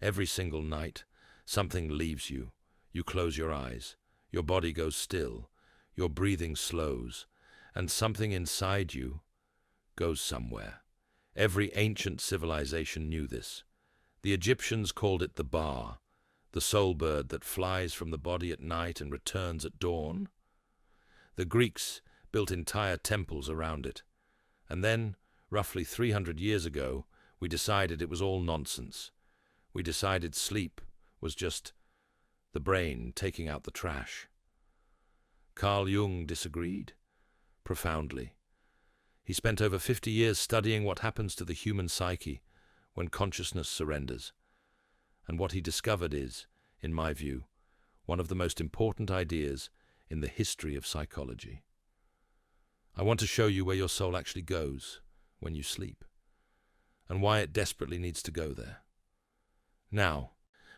Every single night, something leaves you. You close your eyes. Your body goes still. Your breathing slows. And something inside you goes somewhere. Every ancient civilization knew this. The Egyptians called it the Ba, the soul bird that flies from the body at night and returns at dawn. The Greeks built entire temples around it. And then, roughly 300 years ago, we decided it was all nonsense. We decided sleep was just the brain taking out the trash. Carl Jung disagreed, profoundly. He spent over 50 years studying what happens to the human psyche when consciousness surrenders. And what he discovered is, in my view, one of the most important ideas in the history of psychology. I want to show you where your soul actually goes when you sleep, and why it desperately needs to go there. Now,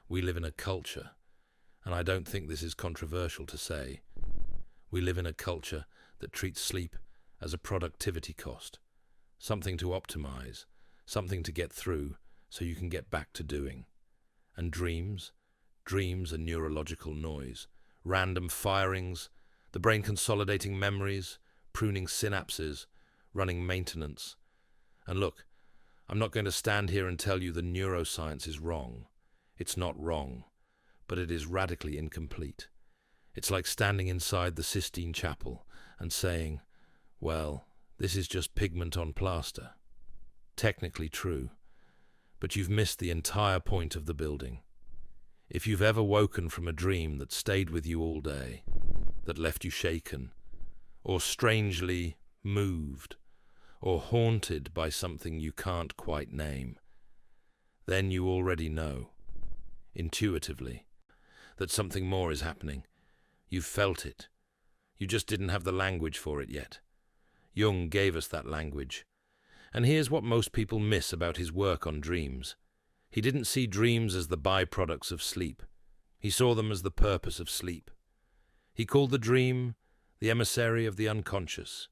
we live in a culture, and I don't think this is controversial to say, we live in a culture that treats sleep as a productivity cost, something to optimize, something to get through so you can get back to doing. And dreams are neurological noise, random firings, the brain consolidating memories, pruning synapses, running maintenance. And look, I'm not going to stand here and tell you the neuroscience is wrong. It's not wrong, but it is radically incomplete. It's like standing inside the Sistine Chapel and saying, well, this is just pigment on plaster. Technically true, but you've missed the entire point of the building. If you've ever woken from a dream that stayed with you all day, that left you shaken, or strangely moved, or haunted by something you can't quite name, then you already know, intuitively, that something more is happening. You've felt it. You just didn't have the language for it yet. Jung gave us that language. And here's what most people miss about his work on dreams. He didn't see dreams as the byproducts of sleep. He saw them as the purpose of sleep. He called the dream the emissary of the unconscious,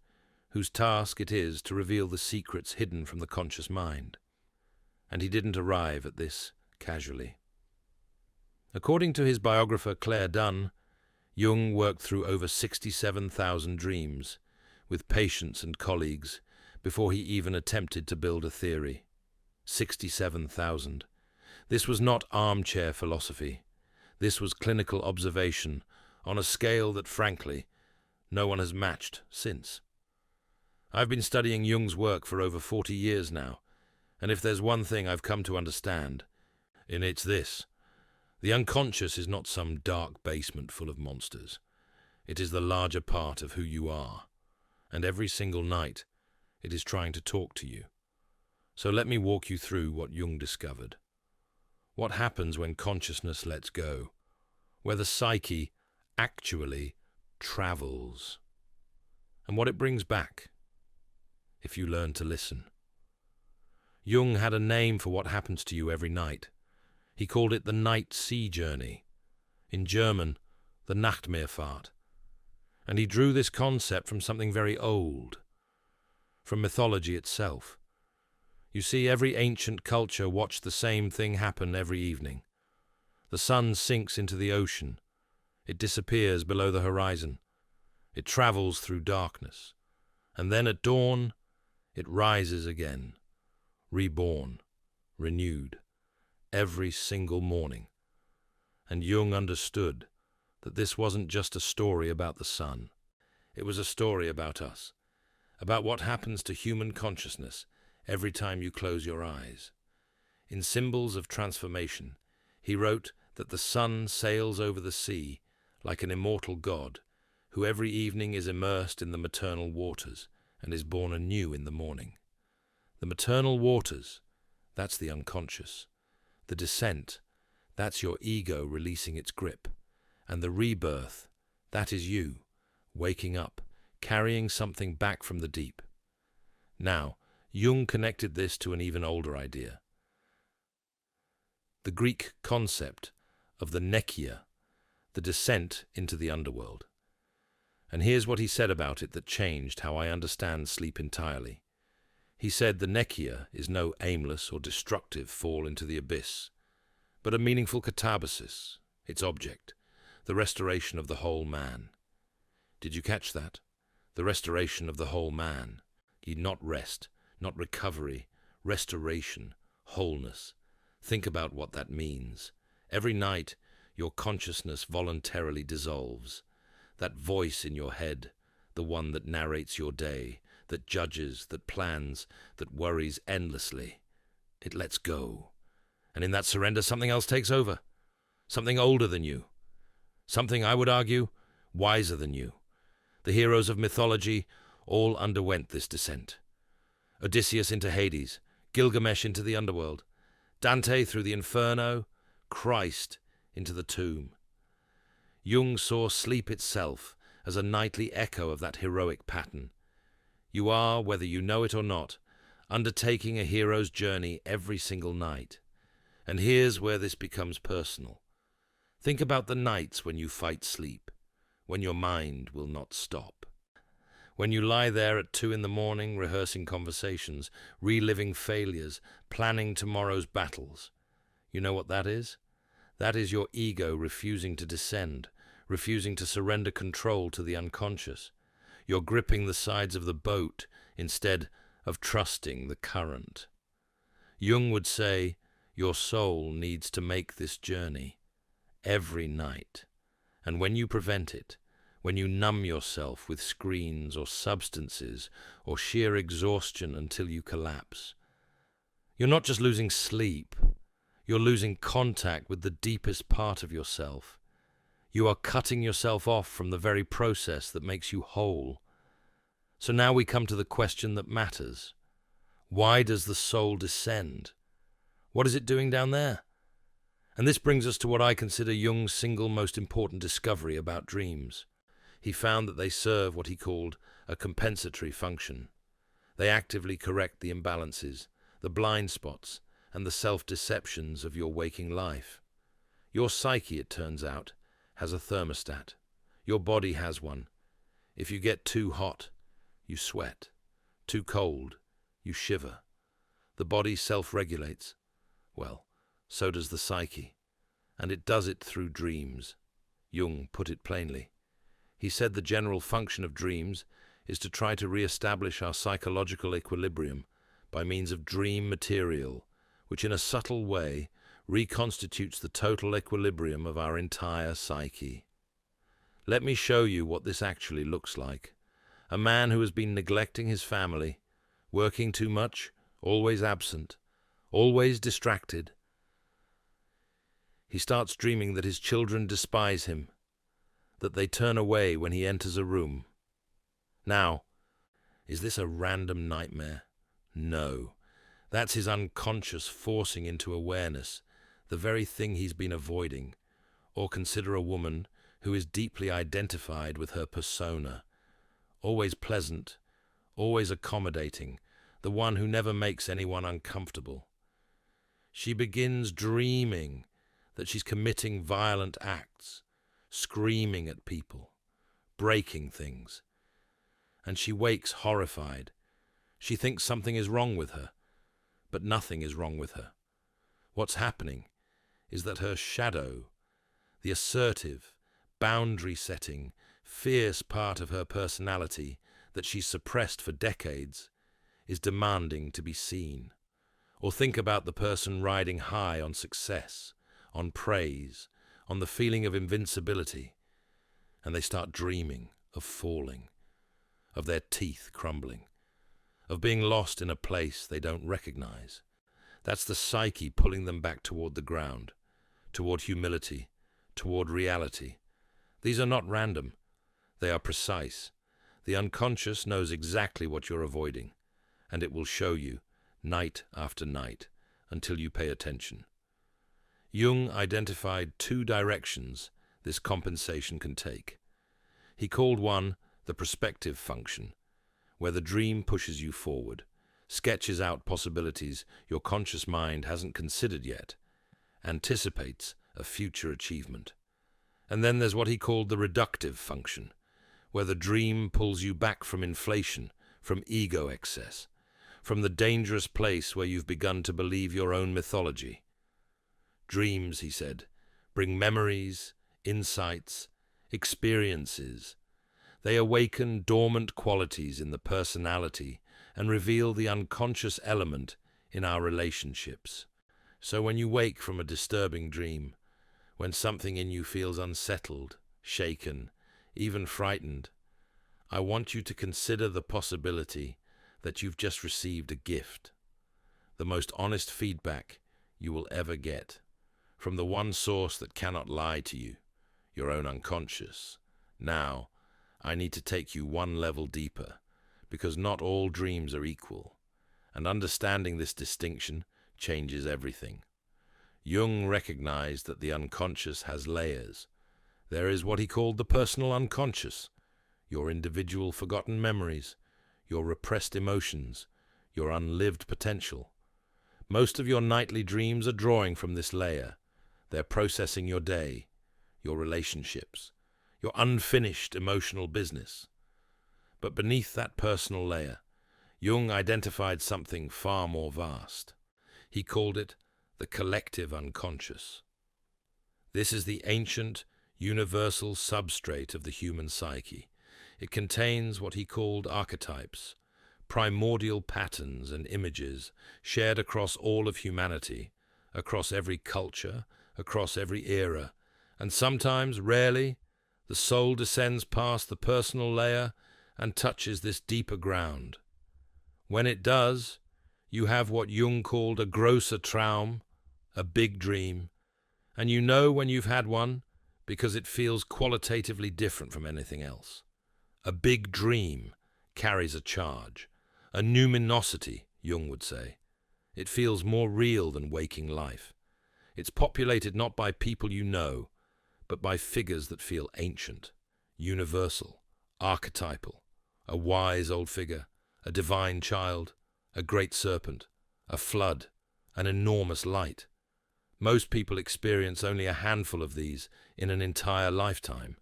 whose task it is to reveal the secrets hidden from the conscious mind. And he didn't arrive at this casually. According to his biographer Claire Dunn, Jung worked through over 67,000 dreams with patients and colleagues before he even attempted to build a theory. 67,000. This was not armchair philosophy. This was clinical observation on a scale that, frankly, no one has matched since. I've been studying Jung's work for over 40 years now, and if there's one thing I've come to understand, and it's this: the unconscious is not some dark basement full of monsters. It is the larger part of who you are, and every single night it is trying to talk to you. So let me walk you through what Jung discovered. What happens when consciousness lets go, where the psyche actually travels, and what it brings back if you learn to listen. Jung had a name for what happens to you every night. He called it the night sea journey, in German, the Nachtmeerfahrt. And he drew this concept from something very old, from mythology itself. You see, every ancient culture watched the same thing happen every evening. The sun sinks into the ocean. It disappears below the horizon. It travels through darkness. And then at dawn, it rises again, reborn, renewed, every single morning. And Jung understood that this wasn't just a story about the sun. It was a story about us, about what happens to human consciousness every time you close your eyes. In Symbols of Transformation, he wrote that the sun sails over the sea like an immortal god, who every evening is immersed in the maternal waters and is born anew in the morning. The maternal waters, that's the unconscious. The descent, that's your ego releasing its grip. And the rebirth, that is you, waking up, carrying something back from the deep. Now, Jung connected this to an even older idea. The Greek concept of the nekia, the descent into the underworld. And here's what he said about it that changed how I understand sleep entirely. He said the nekia is no aimless or destructive fall into the abyss, but a meaningful catabasis, its object, the restoration of the whole man. Did you catch that? The restoration of the whole man. Not rest, not recovery, restoration, wholeness. Think about what that means. Every night, your consciousness voluntarily dissolves. That voice in your head, the one that narrates your day, that judges, that plans, that worries endlessly, it lets go. And in that surrender, something else takes over. Something older than you. Something, I would argue, wiser than you. The heroes of mythology all underwent this descent. Odysseus into Hades, Gilgamesh into the underworld, Dante through the inferno, Christ into the tomb. Jung saw sleep itself as a nightly echo of that heroic pattern. You are, whether you know it or not, undertaking a hero's journey every single night. And here's where this becomes personal. Think about the nights when you fight sleep, when your mind will not stop. When you lie there at 2 a.m, rehearsing conversations, reliving failures, planning tomorrow's battles. You know what that is? That is your ego refusing to descend, refusing to surrender control to the unconscious. You're gripping the sides of the boat instead of trusting the current. Jung would say, your soul needs to make this journey every night. And when you prevent it, when you numb yourself with screens or substances or sheer exhaustion until you collapse, you're not just losing sleep, you're losing contact with the deepest part of yourself. You are cutting yourself off from the very process that makes you whole. So now we come to the question that matters. Why does the soul descend? What is it doing down there? And this brings us to what I consider Jung's single most important discovery about dreams. He found that they serve what he called a compensatory function. They actively correct the imbalances, the blind spots, and the self-deceptions of your waking life. Your psyche, it turns out, has a thermostat. Your body has one. If you get too hot, you sweat. Too cold, you shiver. The body self-regulates. Well, so does the psyche. And it does it through dreams. Jung put it plainly. He said the general function of dreams is to try to re-establish our psychological equilibrium by means of dream material, which in a subtle way reconstitutes the total equilibrium of our entire psyche. Let me show you what this actually looks like. A man who has been neglecting his family, working too much, always absent, always distracted. He starts dreaming that his children despise him, that they turn away when he enters a room. Now, is this a random nightmare? No. That's his unconscious forcing into awareness the very thing he's been avoiding. Or consider a woman who is deeply identified with her persona, always pleasant, always accommodating, the one who never makes anyone uncomfortable. She begins dreaming that she's committing violent acts, screaming at people, breaking things. And she wakes horrified. She thinks something is wrong with her, but nothing is wrong with her. What's happening is that her shadow, the assertive, boundary-setting, fierce part of her personality that she's suppressed for decades, is demanding to be seen. Or think about the person riding high on success, on praise, on the feeling of invincibility, and they start dreaming of falling, of their teeth crumbling, of being lost in a place they don't recognize. That's the psyche pulling them back toward the ground, toward humility, toward reality. These are not random. They are precise. The unconscious knows exactly what you're avoiding, and it will show you, night after night, until you pay attention. Jung identified 2 directions this compensation can take. He called one the prospective function, where the dream pushes you forward, sketches out possibilities your conscious mind hasn't considered yet, anticipates a future achievement. And then there's what he called the reductive function, where the dream pulls you back from inflation, from ego excess, from the dangerous place where you've begun to believe your own mythology. Dreams, he said, bring memories, insights, experiences. They awaken dormant qualities in the personality and reveal the unconscious element in our relationships. So when you wake from a disturbing dream, when something in you feels unsettled, shaken, even frightened, I want you to consider the possibility that you've just received a gift, the most honest feedback you will ever get, from the one source that cannot lie to you, your own unconscious. Now, I need to take you one level deeper, because not all dreams are equal, and understanding this distinction changes everything. Jung recognized that the unconscious has layers. There is what he called the personal unconscious, your individual forgotten memories, your repressed emotions, your unlived potential. Most of your nightly dreams are drawing from this layer. They're processing your day, your relationships, your unfinished emotional business. But beneath that personal layer, Jung identified something far more vast. He called it the collective unconscious. This is the ancient, universal substrate of the human psyche. It contains what he called archetypes, primordial patterns and images shared across all of humanity, across every culture, across every era, and sometimes, rarely, the soul descends past the personal layer and touches this deeper ground. When it does, you have what Jung called a grosser Traum, a big dream, and you know when you've had one because it feels qualitatively different from anything else. A big dream carries a charge, a numinosity, Jung would say. It feels more real than waking life. It's populated not by people you know, but by figures that feel ancient, universal, archetypal, a wise old figure, a divine child, a great serpent, a flood, an enormous light. Most people experience only a handful of these in an entire lifetime.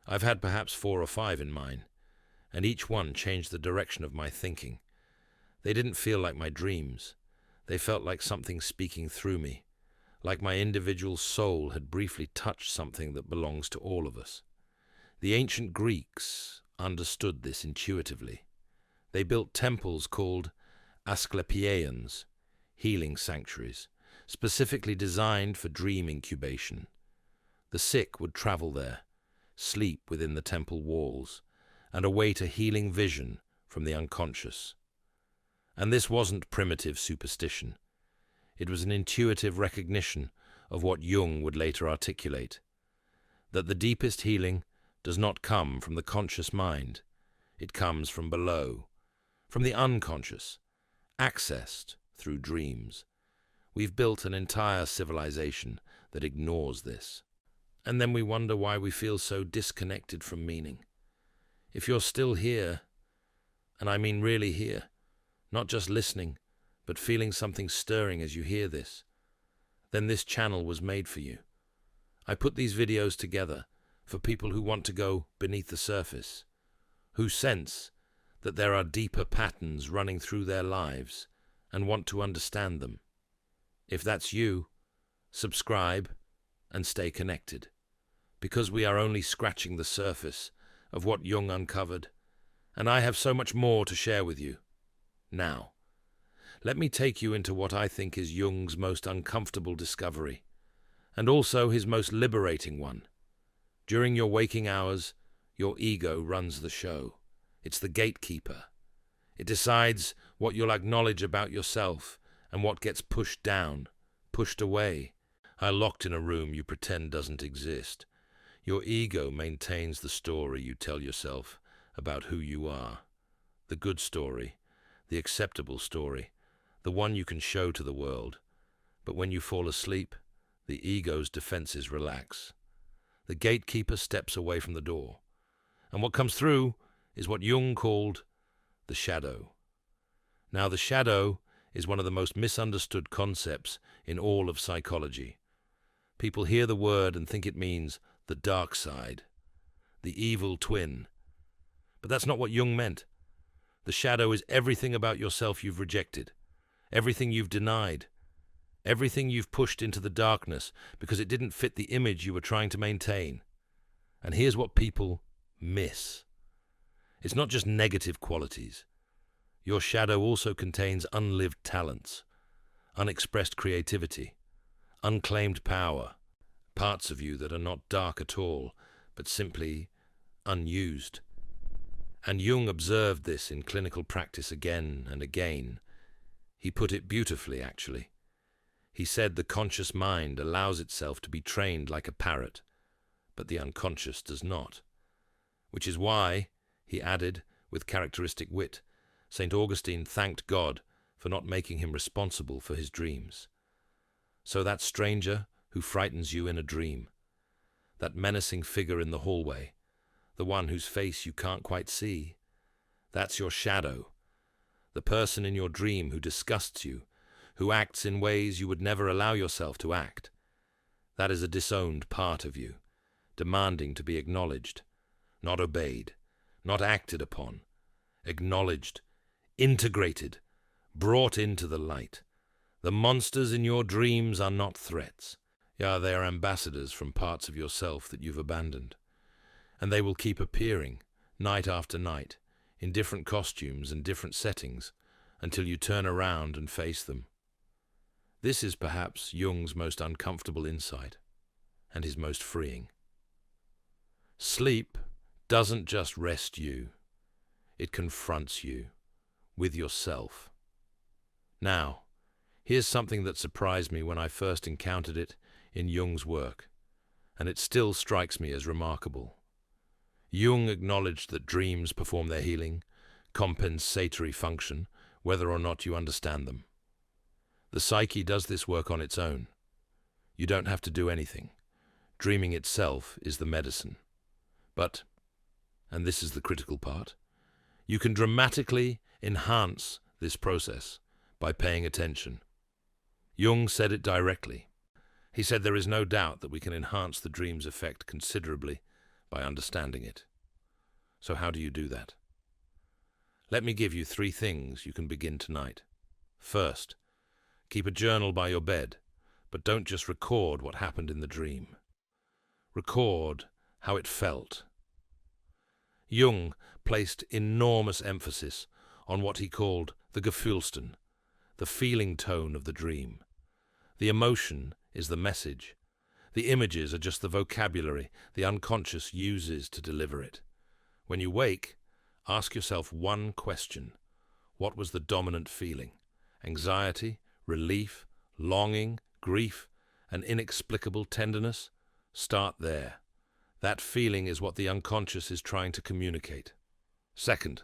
I've had perhaps 4 or 5 in mine, and each one changed the direction of my thinking. They didn't feel like my dreams. They felt like something speaking through me, like my individual soul had briefly touched something that belongs to all of us. The ancient Greeks understood this intuitively. They built temples called Asclepieions, healing sanctuaries, specifically designed for dream incubation. The sick would travel there, sleep within the temple walls, and await a healing vision from the unconscious. And this wasn't primitive superstition. It was an intuitive recognition of what Jung would later articulate, that the deepest healing does not come from the conscious mind. It comes from below, from the unconscious, accessed through dreams. We've built an entire civilization that ignores this. And then we wonder why we feel so disconnected from meaning. If you're still here, and I mean really here, not just listening, but feeling something stirring as you hear this, then this channel was made for you. I put these videos together for people who want to go beneath the surface, who sense that there are deeper patterns running through their lives and want to understand them. If that's you, subscribe and stay connected, because we are only scratching the surface of what Jung uncovered, and I have so much more to share with you. Now, let me take you into what I think is Jung's most uncomfortable discovery, and also his most liberating one. During your waking hours, your ego runs the show. It's the gatekeeper. It decides what you'll acknowledge about yourself and what gets pushed down, pushed away. Locked in a room you pretend doesn't exist. Your ego maintains the story you tell yourself about who you are. The good story, the acceptable story, the one you can show to the world. But when you fall asleep, the ego's defenses relax. The gatekeeper steps away from the door. And what comes through is what Jung called the shadow. Now, the shadow is one of the most misunderstood concepts in all of psychology. People hear the word and think it means the dark side, the evil twin. But that's not what Jung meant. The shadow is everything about yourself you've rejected, everything you've denied, Everything you've pushed into the darkness because it didn't fit the image you were trying to maintain. And here's what people miss. It's not just negative qualities. Your shadow also contains unlived talents, unexpressed creativity, unclaimed power, parts of you that are not dark at all, but simply unused. And Jung observed this in clinical practice again and again. He put it beautifully, actually. He said the conscious mind allows itself to be trained like a parrot, but the unconscious does not. Which is why, he added with characteristic wit, St. Augustine thanked God for not making him responsible for his dreams. So that stranger who frightens you in a dream, that menacing figure in the hallway, the one whose face you can't quite see, that's your shadow, the person in your dream who disgusts you, who acts in ways you would never allow yourself to act. That is a disowned part of you, demanding to be acknowledged, not obeyed, not acted upon, acknowledged, integrated, brought into the light. The monsters in your dreams are not threats. Yeah, they are ambassadors from parts of yourself that you've abandoned. And they will keep appearing, night after night, in different costumes and different settings, until you turn around and face them. This is perhaps Jung's most uncomfortable insight, and his most freeing. Sleep doesn't just rest you, it confronts you with yourself. Now, here's something that surprised me when I first encountered it in Jung's work, and it still strikes me as remarkable. Jung acknowledged that dreams perform their healing, compensatory function, whether or not you understand them. The psyche does this work on its own. You don't have to do anything. Dreaming itself is the medicine. But, and this is the critical part, you can dramatically enhance this process by paying attention. Jung said it directly. He said there is no doubt that we can enhance the dream's effect considerably by understanding it. So how do you do that? Let me give you 3 things you can begin tonight. First, keep a journal by your bed, but don't just record what happened in the dream. Record how it felt. Jung placed enormous emphasis on what he called the Gefühlsten, the feeling tone of the dream. The emotion is the message. The images are just the vocabulary the unconscious uses to deliver it. When you wake, ask yourself one question. What was the dominant feeling? Anxiety, relief, longing, grief, an inexplicable tenderness? Start there. That feeling is what the unconscious is trying to communicate. Second,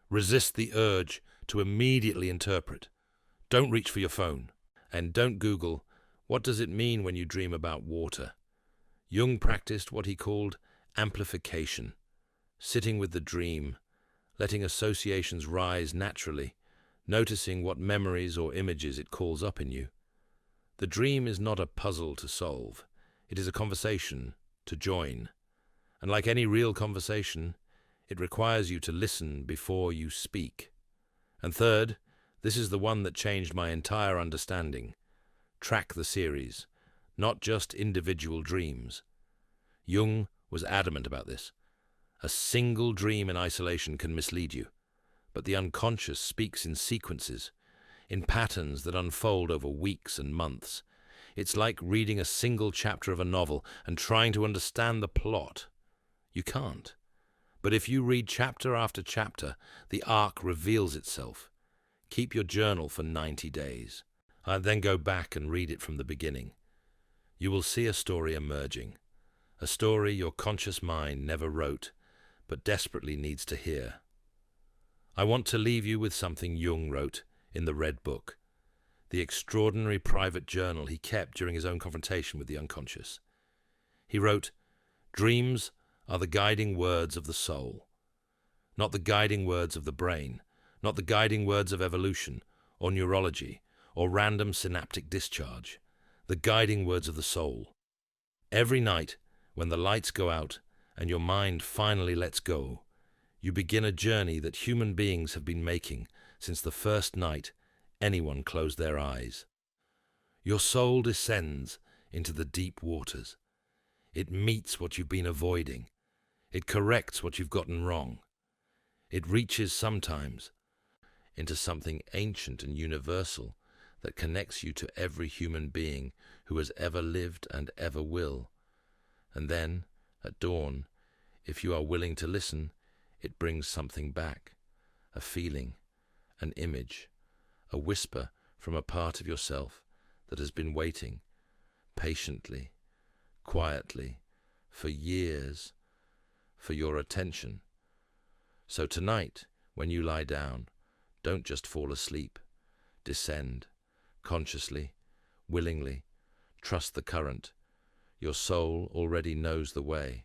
resist the urge to immediately interpret. Don't reach for your phone. And don't Google, what does it mean when you dream about water? Jung practiced what he called amplification, sitting with the dream, letting associations rise naturally, noticing what memories or images it calls up in you. The dream is not a puzzle to solve. It is a conversation to join. And like any real conversation, it requires you to listen before you speak. And third, this is the one that changed my entire understanding. Track the series, not just individual dreams. Jung was adamant about this. A single dream in isolation can mislead you, but the unconscious speaks in sequences, in patterns that unfold over weeks and months. It's like reading a single chapter of a novel and trying to understand the plot. You can't. But if you read chapter after chapter, the arc reveals itself. Keep your journal for 90 days. Then go back and read it from the beginning. You will see a story emerging, a story your conscious mind never wrote, but desperately needs to hear. I want to leave you with something Jung wrote in the Red Book, the extraordinary private journal he kept during his own confrontation with the unconscious. He wrote, "Dreams are the guiding words of the soul, not the guiding words of the brain, not the guiding words of evolution or neurology or random synaptic discharge, the guiding words of the soul. Every night, when the lights go out and your mind finally lets go, you begin a journey that human beings have been making since the first night anyone closed their eyes. Your soul descends into the deep waters. It meets what you've been avoiding. It corrects what you've gotten wrong. It reaches sometimes into something ancient and universal that connects you to every human being who has ever lived and ever will. And then, at dawn, if you are willing to listen, it brings something back, a feeling, an image, a whisper from a part of yourself that has been waiting, patiently, quietly, for years, for your attention. So tonight, when you lie down, don't just fall asleep. Descend, consciously, willingly, trust the current. Your soul already knows the way.